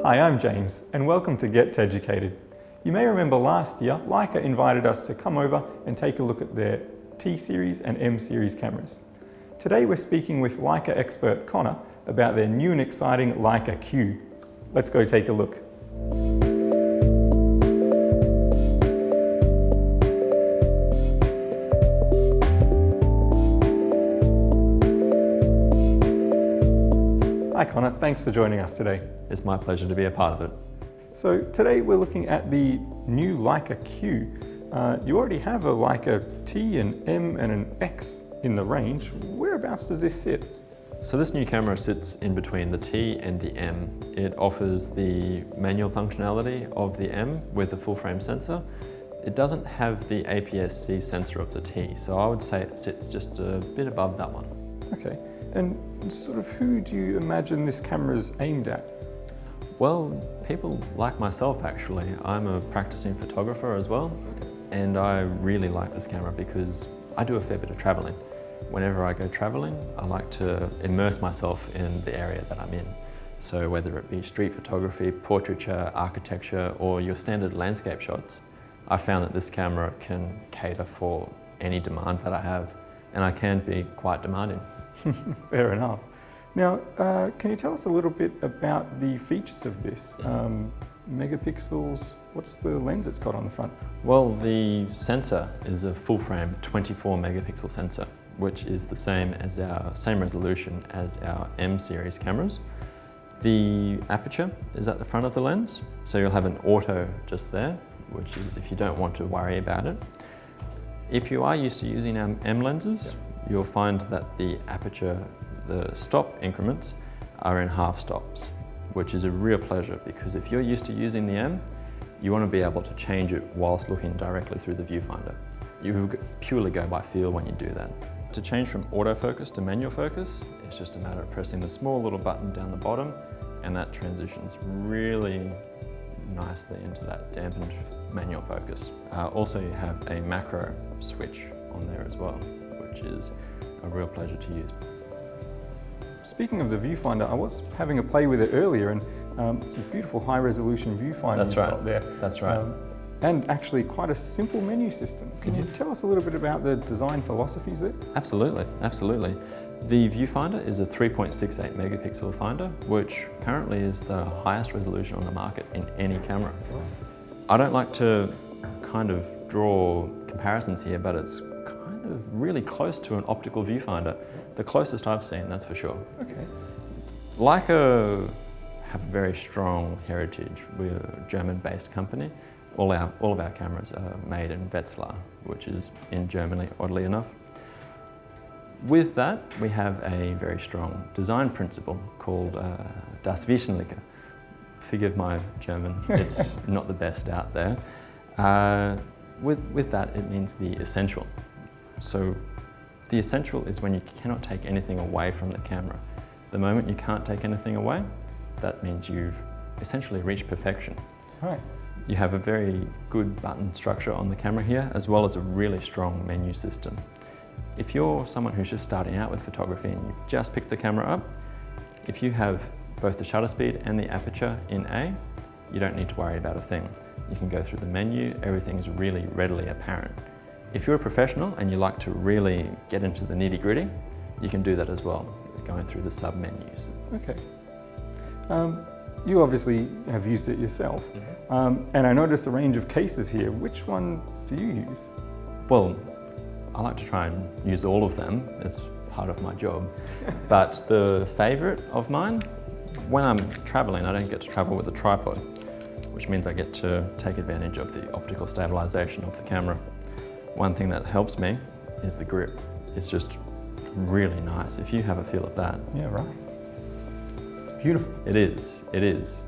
Hi, I'm James, and welcome to Get Educated. You may remember last year, Leica invited us to come over and take a look at their T-Series and M-Series cameras. Today we're speaking with Leica expert Connor about their new and exciting Leica Q. Let's go take a look. Hi Connor, thanks for joining us today. It's my pleasure to be a part of it. So today we're looking at the new Leica Q. You already have a Leica T, an M and an X in the range. Whereabouts does this sit? So this new camera sits in between the T and the M. It offers the manual functionality of the M with a full frame sensor. It doesn't have the APS-C sensor of the T, so I would say it sits just a bit above that one. Okay, and sort of who do you imagine this camera is aimed at? Well, people like myself actually. I'm a practicing photographer as well, and I really like this camera because I do a fair bit of traveling. Whenever I go traveling, I like to immerse myself in the area that I'm in. So whether it be street photography, portraiture, architecture, or your standard landscape shots, I found that this camera can cater for any demand that I have, and I can be quite demanding. Fair enough. Now, can you tell us a little bit about the features of this? Megapixels, what's the lens it's got on the front? Well, the sensor is a full frame 24 megapixel sensor, which is the same resolution as our M series cameras. The aperture is at the front of the lens, so you'll have an auto just there, which is if you don't want to worry about it. If you are used to using M lenses, you'll find that the aperture, the stop increments are in half stops, which is a real pleasure because if you're used to using the M, you want to be able to change it whilst looking directly through the viewfinder. You purely go by feel when you do that. To change from autofocus to manual focus, it's just a matter of pressing the small little button down the bottom, and that transitions really nicely into that dampened manual focus. Also, you have a macro switch on there as well, which is a real pleasure to use. Speaking of the viewfinder, I was having a play with it earlier, and it's a beautiful high-resolution viewfinder That's right. out there. That's right. And actually quite a simple menu system. Can you tell us a little bit about the design philosophies there? Absolutely, absolutely. The viewfinder is a 3.68 megapixel finder, which currently is the highest resolution on the market in any camera. I don't like to kind of draw comparisons here, but it's kind of really close to an optical viewfinder. The closest I've seen, that's for sure. Okay. Leica have a very strong heritage. We're a German-based company. All of our cameras are made in Wetzlar, which is in Germany, oddly enough. With that, we have a very strong design principle called Das Wesentliche. Forgive my German, it's not the best out there. With that, it means the essential. So the essential is when you cannot take anything away from the camera. The moment you can't take anything away, that means you've essentially reached perfection. Right. You have a very good button structure on the camera here, as well as a really strong menu system. If you're someone who's just starting out with photography and you've just picked the camera up, if you have both the shutter speed and the aperture in A, you don't need to worry about a thing. You can go through the menu, everything is really readily apparent. If you're a professional and you like to really get into the nitty-gritty, you can do that as well, going through the sub-menus. Okay. You obviously have used it yourself, and I noticed a range of cases here. Which one do you use? Well, I like to try and use all of them. It's part of my job. But the favourite of mine, when I'm travelling, I don't get to travel with a tripod, which means I get to take advantage of the optical stabilisation of the camera. One thing that helps me is the grip. It's just really nice. If you have a feel of that. Yeah, right. It's beautiful. It is, it is.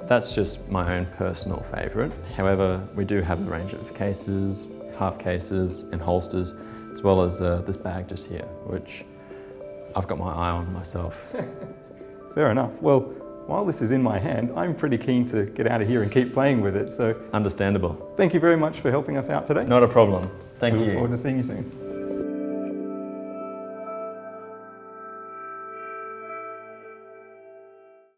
That's just my own personal favourite. However, we do have a range of cases, half cases and holsters, as well as this bag just here, which I've got my eye on myself. Fair enough. Well, while this is in my hand, I'm pretty keen to get out of here and keep playing with it, so... Understandable. Thank you very much for helping us out today. Not a problem. Thank you. We look forward to seeing you soon.